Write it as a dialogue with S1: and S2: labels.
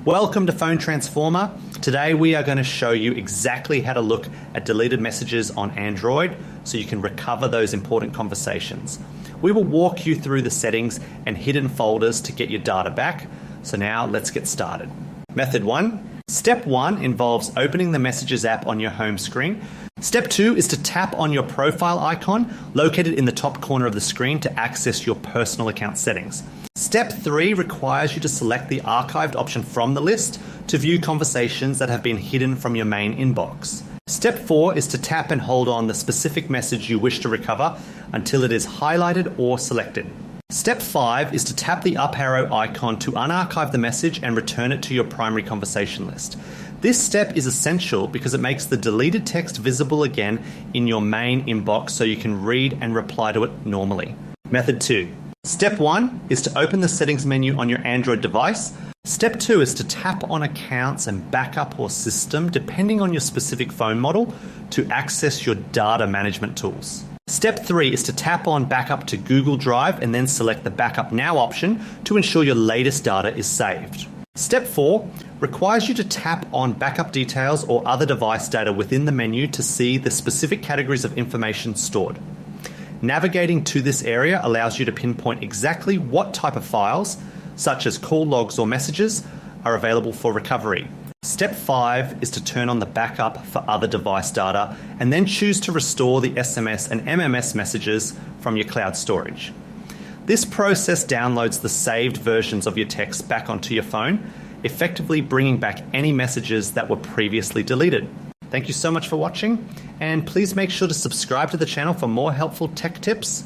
S1: Welcome to Phone Transformer. Today we are going to show you exactly how to look at deleted messages on Android so you can recover those important conversations. We will walk you through the settings and hidden folders to get your data back. So now let's get started. Method 1. Step 1 involves opening the Messages app on your home screen. Step 2 is to tap on your profile icon located in the top corner of the screen to access your personal account settings. Step 3 requires you to select the archived option from the list to view conversations that have been hidden from your main inbox. Step 4 is to tap and hold on the specific message you wish to recover until it is highlighted or selected. Step 5 is to tap the up arrow icon to unarchive the message and return it to your primary conversation list. This step is essential because it makes the deleted text visible again in your main inbox so you can read and reply to it normally. Method 2. Step 1 is to open the settings menu on your Android device. Step 2 is to tap on accounts and backup or system depending on your specific phone model to access your data management tools. Step 3 is to tap on backup to Google Drive and then select the backup now option to ensure your latest data is saved. Step 4 requires you to tap on backup details or other device data within the menu to see the specific categories of information stored. Navigating to this area allows you to pinpoint exactly what type of files, such as call logs or messages, are available for recovery. Step 5 is to turn on the backup for other device data and then choose to restore the SMS and MMS messages from your cloud storage. This process downloads the saved versions of your text back onto your phone, effectively bringing back any messages that were previously deleted. Thank you so much for watching, and please make sure to subscribe to the channel for more helpful tech tips.